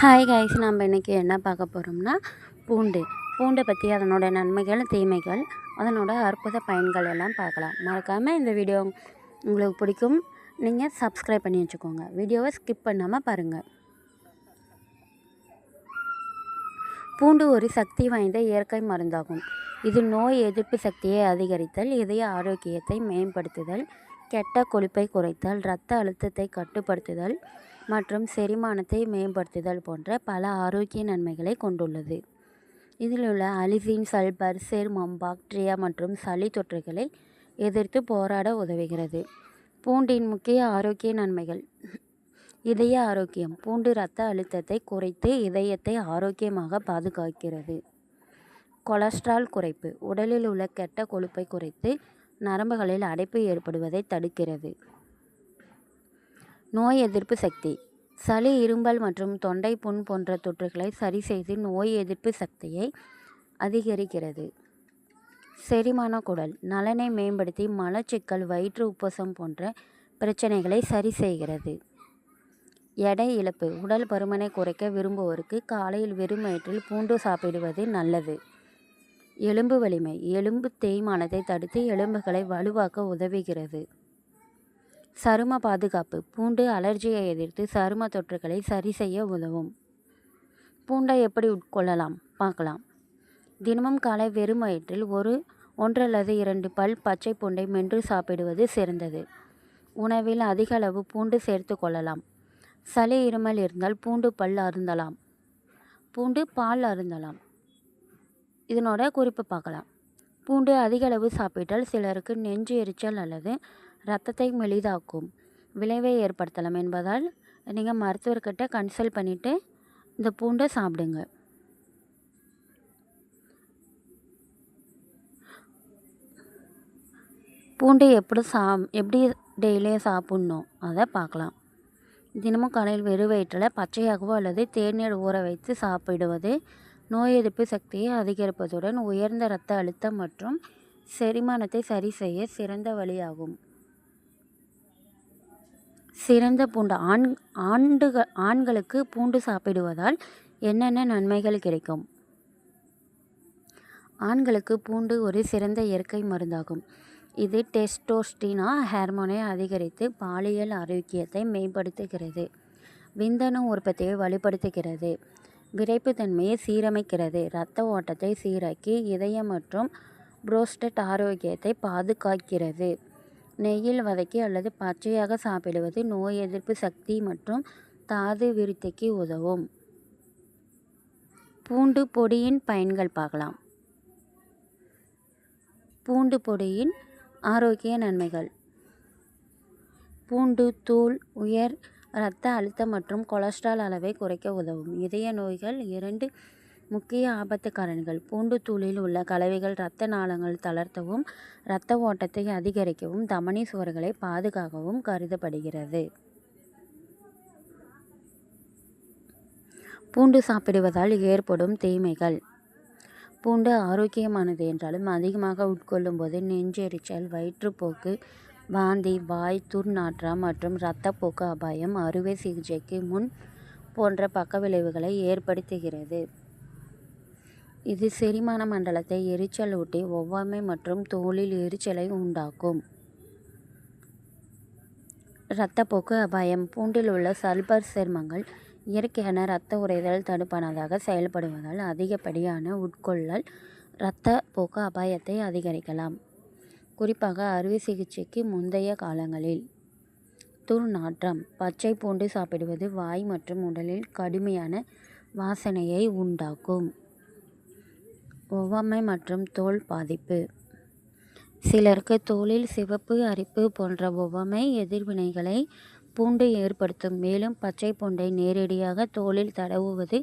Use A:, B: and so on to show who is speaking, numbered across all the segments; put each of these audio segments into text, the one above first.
A: Hi guys, நம்ம இன்றைக்கி என்ன பார்க்க போகிறோம்னா பூண்டை பற்றி அதனோட நன்மைகள், தீமைகள், அதனோட அற்புத பயன்கள் எல்லாம் பார்க்கலாம். மறக்காமல் இந்த வீடியோ உங்களுக்கு பிடிக்கும், நீங்கள் சப்ஸ்கிரைப் பண்ணி வச்சுக்கோங்க. வீடியோவை ஸ்கிப் பண்ணாமல் பாருங்கள். பூண்டு ஒரு சக்தி வாய்ந்த இயற்கை மருந்தாகும். இது நோய் எதிர்ப்பு சக்தியை அதிகரித்தல், இதய ஆரோக்கியத்தை மேம்படுத்துதல், கெட்ட கொழுப்பை குறைத்தல், இரத்த அழுத்தத்தை கட்டுப்படுத்துதல் மற்றும் செரிமானத்தை மேம்படுத்துதல் போன்ற பல ஆரோக்கிய நன்மைகளை கொண்டுள்ளது. இதில் உள்ள அலிசின், சல்பர், சேர்மம் பாக்டீரியா மற்றும் சளி தொற்றுகளை எதிர்த்து போராட உதவுகிறது. பூண்டின் முக்கிய ஆரோக்கிய நன்மைகள்: இதய ஆரோக்கியம். பூண்டு இரத்த அழுத்தத்தை குறைத்து இதயத்தை ஆரோக்கியமாக பாதுகாக்கிறது. கொலஸ்ட்ரால் குறைப்பு. உடலில் உள்ள கெட்ட கொழுப்பை குறைத்து நரம்புகளில் அடைப்பு ஏற்படுவதை தடுக்கிறது. நோய் எதிர்ப்பு சக்தி. சளி, இருமல் மற்றும் தொண்டை புண் போன்ற தொற்றுகளை சரி செய்து நோய் எதிர்ப்பு சக்தியை அதிகரிக்கிறது. செரிமான குடல். நலனை மேம்படுத்தி மலச்சிக்கல், வயிற்று உப்பசம் போன்ற பிரச்சனைகளை சரி செய்கிறது. எடை இழப்பு. உடல் பருமனை குறைக்க விரும்புவோருக்கு காலையில் வெறும் வயிற்றில் பூண்டு சாப்பிடுவது நல்லது. எலும்பு வலிமை. எலும்பு தேய்மானத்தை தடுத்து எலும்புகளை வலுவாக்க உதவுகிறது. சரும பாதுகாப்பு. பூண்டு அலர்ஜியை எதிர்த்து சரும தொற்றுகளை சரி செய்ய உதவும். பூண்டை எப்படி உட்கொள்ளலாம் பார்க்கலாம். தினமும் காலை வெறும் வயிற்றில் 1 அல்லது 2 பல் பச்சை பூண்டை மென்று சாப்பிடுவது சிறந்தது. உணவில் அதிக அளவு பூண்டு சேர்த்து கொள்ளலாம். சளி, இருமல் இருந்தால் பூண்டு பால் அருந்தலாம். இதனோட குறிப்பு பார்க்கலாம். பூண்டு அதிக அளவு சாப்பிட்டால் சிலருக்கு நெஞ்சு எரிச்சல் அல்லது இரத்தத்தை மெலிதாக்கும் விளைவை ஏற்படுத்தலாம் என்பதால் நீங்கள் மருத்துவர்கிட்ட கன்சல்ட் பண்ணிவிட்டு இந்த பூண்டை சாப்பிடுங்க. பூண்டு எப்படி டெய்லியும் சாப்பிட்ணும் அதை பார்க்கலாம். தினமும் காலையில் வெறும் வயிற்றில் பச்சையாகவோ அல்லது தேநீர் ஊற வைத்து சாப்பிடுவது நோய் எதிர்ப்பு சக்தியை அதிகரிப்பதுடன் உயர்ந்த இரத்த அழுத்தம் மற்றும் செரிமானத்தை சரி செய்ய சிறந்த வழியாகும். சிறந்த பூண்டு. ஆண்களுக்கு பூண்டு சாப்பிடுவதால் என்னென்ன நன்மைகள் கிடைக்கும்? ஆண்களுக்கு பூண்டு ஒரு சிறந்த இயற்கை மருந்தாகும். இது டெஸ்டோஸ்டினா ஹார்மோனை அதிகரித்து பாலியல் ஆரோக்கியத்தை மேம்படுத்துகிறது. விந்தணு உற்பத்தியை வலுப்படுத்துகிறது. விரைப்புத்தன்மையை சீரமைக்கிறது. இரத்த ஓட்டத்தை சீராக்கி இதயம் மற்றும் புரோஸ்டேட் ஆரோக்கியத்தை பாதுகாக்கிறது. நெய்யில் வதக்கி அல்லது பச்சையாக சாப்பிடுவது நோய் எதிர்ப்பு சக்தி மற்றும் தாது விருத்திக்கு உதவும். பூண்டு பொடியின் பயன்கள் பார்க்கலாம். பூண்டு பொடியின் ஆரோக்கிய நன்மைகள்: பூண்டு தூள் உயர் இரத்த அழுத்தம் மற்றும் கொலஸ்ட்ரால் அளவை குறைக்க உதவும். இதய நோய்கள் 2 முக்கிய ஆபத்து காரணிகள். பூண்டு தூளில் உள்ள கலவைகள் இரத்த நாளங்கள் தளர்த்தவும், இரத்த ஓட்டத்தை அதிகரிக்கவும், தமனி சுவர்களை பாதுகாக்கவும் கருதப்படுகிறது. பூண்டு சாப்பிடுவதால் ஏற்படும் தீமைகள்: பூண்டு ஆரோக்கியமானது என்றாலும் அதிகமாக உட்கொள்ளும் போது நெஞ்செரிச்சல், வயிற்றுப்போக்கு, வாந்தி, வாய் துர்நாற்றம் மற்றும் இரத்தப்போக்கு அபாயம், அறுவை சிகிச்சைக்கு முன் போன்ற பக்க விளைவுகளை ஏற்படுத்துகிறது. இது செரிமான மண்டலத்தை எரிச்சலூட்டி ஒவ்வாமை மற்றும் தோலில் எரிச்சலை உண்டாக்கும். இரத்தப்போக்கு அபாயம். பூண்டில் உள்ள சல்பர் சேர்மங்கள் இயற்கையான இரத்த உறைதல் தடுப்பானதாக செயல்படுவதால் அதிகப்படியான உட்கொள்ளல் இரத்தப்போக்கு அபாயத்தை அதிகரிக்கலாம். குறிப்பாக அறுவை சிகிச்சைக்கு முந்தைய காலங்களில். துர்நாற்றம். பச்சை பூண்டு சாப்பிடுவது வாய் மற்றும் உடலில் கடுமையான வாசனையை உண்டாக்கும். ஒவ்வாமை மற்றும் தோல் பாதிப்பு. சிலருக்கு தோலில் சிவப்பு, அரிப்பு போன்ற ஒவ்வாமை எதிர்வினைகளை பூண்டு ஏற்படுத்தும். மேலும் பச்சை பூண்டை நேரடியாக தோலில் தடவுவது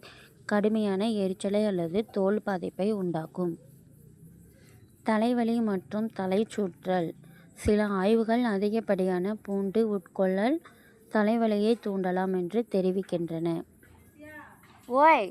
A: கடுமையான எரிச்சலை அல்லது தோல் பாதிப்பை உண்டாக்கும். தலைவலி மற்றும் தலைச்சுற்றல். சில ஆய்வுகள் அதிகப்படியான பூண்டு உட்கொள்ளல் தலைவலியை தூண்டலாம் என்று தெரிவிக்கின்றன. ஓய்